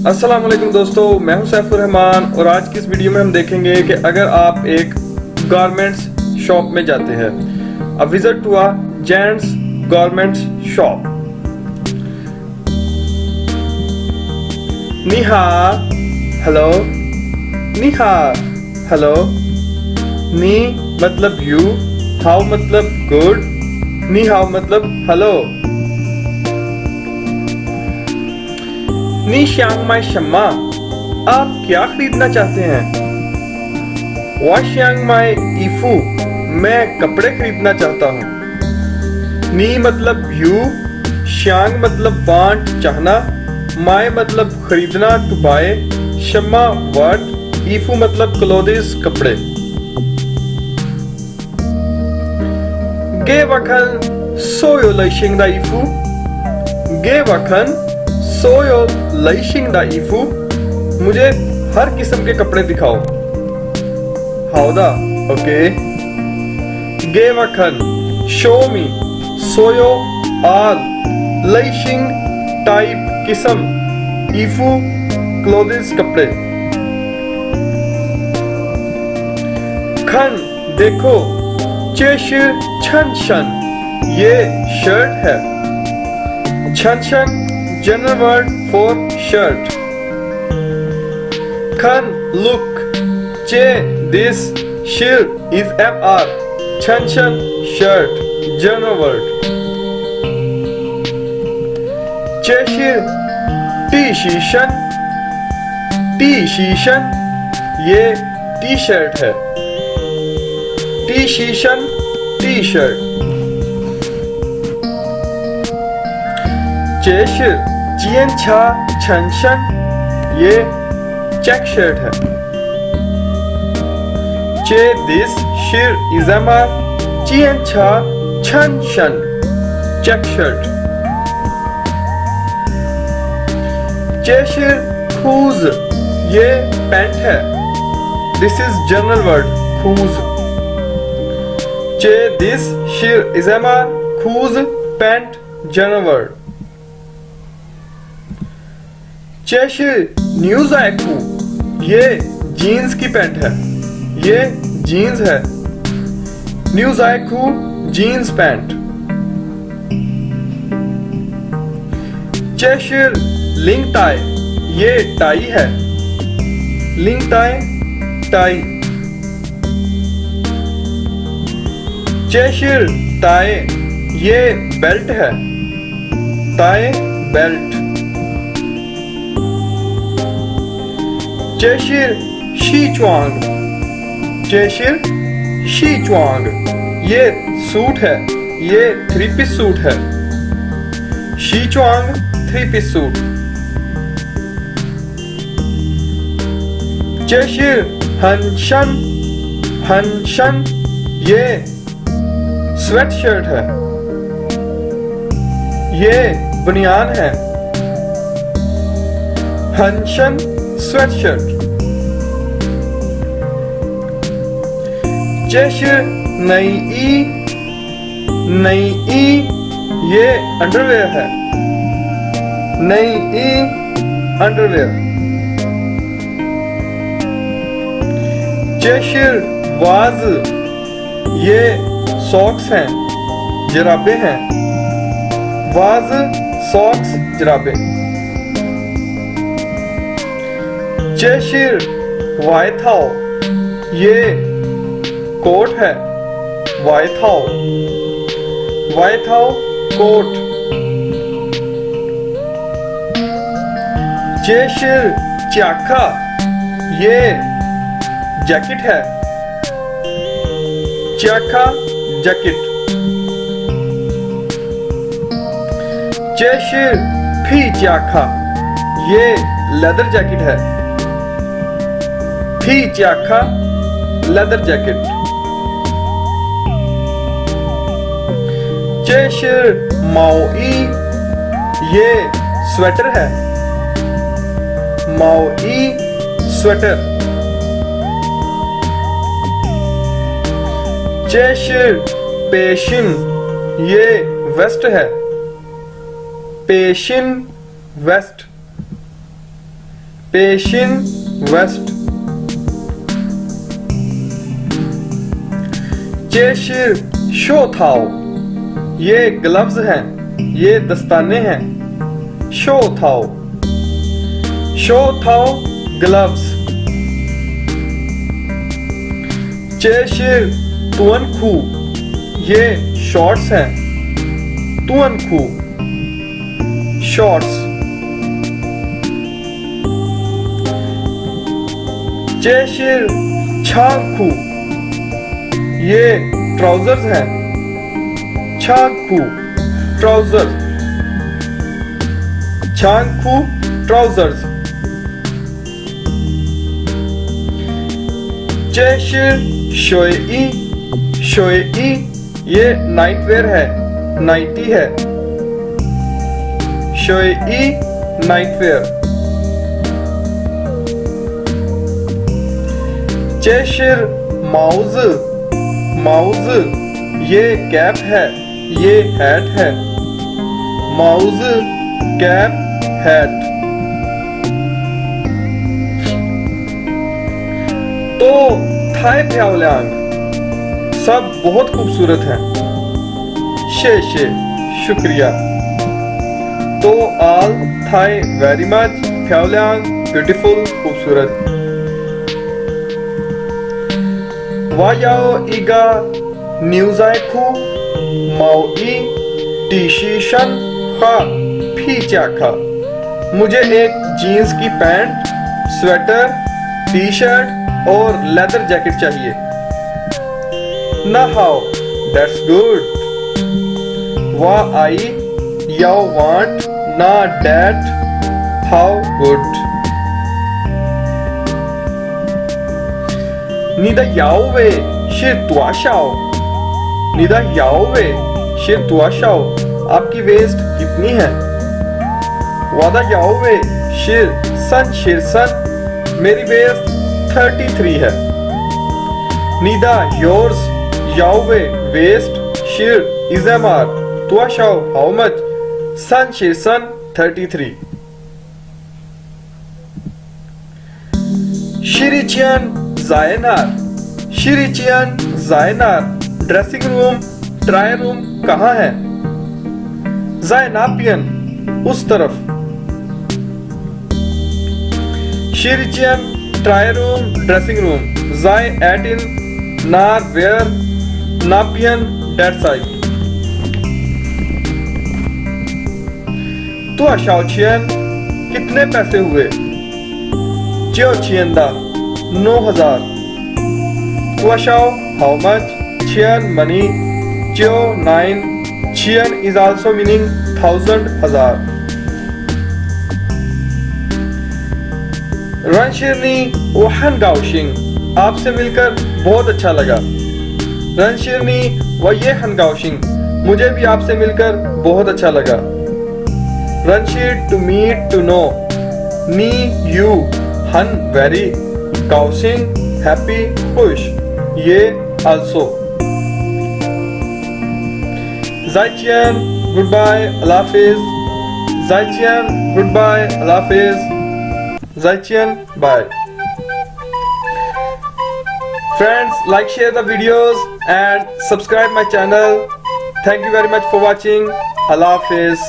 अस्सलाम वालेकुम दोस्तों, मैं हूं सैफुर रहमान और आज की इस वीडियो में हम देखेंगे कि अगर आप एक गारमेंट्स शॉप में जाते हैं, a visit to a gents garments shop. नी हाओ, हेलो, नी हाओ, हेलो। नी मतलब यू, हाउ मतलब गुड, नी हाओ मतलब हेलो। नी श्यांग माई शम्मा, आप क्या खरीदना चाहते हैं? वा श्यांग माई ईफू, मैं कपड़े खरीदना चाहता हूँ। नी मतलब यू, श्यांग मतलब वांट चाहना, माई मतलब खरीदना टू बाय, शम्मा वर्ड, ईफू मतलब क्लोथिस कपड़े। गे वखन सोयो लैशिंग दा ईफू, गे वखन सोयो लैशिंग दा ईफू, मुझे हर किस्म के कपड़े दिखाओ। हाउदा, ओके। गे वखन शो मी, सोयो आल, लैशिंग टाइप किस्म, ईफू क्लोथिस कपड़े। खन देखो, चेश छन शन, ये शर्ट है। छन शन general word for shirt. Khan look, che this shirt is mr, chan chan shirt, general word. Che shir t shishan, t shishan, ये टी शर्ट है। टी शीशन टी शर्ट। चेश जियन छा छनशन, ये चेक शर्ट है। चे दिस शिर इजमा, जियन छा छनशन, चेक शर्ट। चेशिर खूज, ये पैंट है। दिस इज जनरल वर्ड खूज। चे दिस शिर इजमा, खूज पैंट, जनरल वर्ड। चेश न्यूज आयकू, ये जीन्स की पैंट है, ये जीन्स है। न्यूज आयकू जीन्स पैंट। चेश लिंक टाई, ये टाई है। लिंक टाई टाई। चेश टाई, ये बेल्ट है। टाई बेल्ट। चेशिर शीचुआंग, चेशिर शीचुआंग, ये सूट है, ये थ्री पीस सूट है। शीचुआंग थ्री पीस सूट। चेशिर हनशन, हनशन, ये स्वेट शर्ट है, ये बनियान है। हनशन स्वेटशर्ट। चेश नई ई, नई ई, ये अंडरवेयर है। नई ई अंडरवेयर। चेशिर वाज, ये सॉक्स हैं, जराबे हैं। Was socks जराबे। चेशिर वाइथाओ, ये कोट है। वाइथाओ, वाइथाओ कोट। चेशिर चाखा, ये जैकेट है। चाखा जैकेट। चेशिर फी चाखा, ये लेदर जैकेट है। फी चाखा लेदर जैकेट। चेशिर माओई, ये स्वेटर है। माओई स्वेटर। चेशिर पेशिन, ये वेस्ट है। पेशिन वेस्ट। पेशिन वेस्ट चेशिर शो थाओ ये ग्लव्स हैं, ये दस्ताने हैं। शो थाओ ग्लव्स। चेशिर तुअन खू ये शॉर्ट्स हैं। तुअन खू शॉर्ट्स। चेशिर छांग खू ये ट्राउजर्स हैं। छांग ट्राउजर्स। छांग ट्राउजर्स। चेशिर शोई ये नाइटवेयर है, नाइटी है। शोई नाइटवेयर। चेशिर माउज ये कैप है, ये हैट है। माउज कैप हैट। तो थाई प्यावल्यांग सब बहुत खूबसूरत हैं। शे शुक्रिया। तो आल थाई वेरी मच प्यावल्यांग ब्यूटीफुल खूबसूरत। वायाओ इगा न्यूज़ाइखू माओई टीशीशन खा फीचा खा। मुझे एक जीन्स की पैंट, स्वेटर, टी शर्ट और लेदर जैकेट चाहिए। ना हाउ दैट्स गुड। वा आई याओ वांट ना डैट हाउ गुड। नीदा याओवे शिर तुआशाओ। नीदा याओवे शिर तुआशाओ आपकी वेस्ट कितनी है? वादा याओवे शिर सन मेरी वेस्ट 33 है। नीदा योर्स याओवे वेस्ट शिर इज़मार तुआशाओ हाउ मच? सन 33। शिरिचियन जायनार ड्रेसिंग रूम ट्रायल रूम कहाँ है? जायनापियन उस तरफ। शिरिचियन ट्रायल रूम ड्रेसिंग रूम जाय एट इन नार वेयर नापियन डेट साइड। तो अशाओचियन कितने पैसे हुए? चियोचियंदा 9000। Tuashao, how much? Chian money. Chio 9. Chian is also meaning 1000 हजार। रनशिरनी वहन गाउशिंग आपसे मिलकर बहुत अच्छा लगा। रनशिरनी व ये हनगाउशिंग मुझे भी आपसे मिलकर बहुत अच्छा लगा। रनशिर टू मीट टू नो। नी यू हन वेरी गाउशिंग हैप्पी खुश ये also। Zaijian goodbye Allah Hafiz। Zaijian goodbye Allah Hafiz। Zaijian bye। Friends, like share the videos and subscribe my channel। Thank you very much for watching। Allah Hafiz।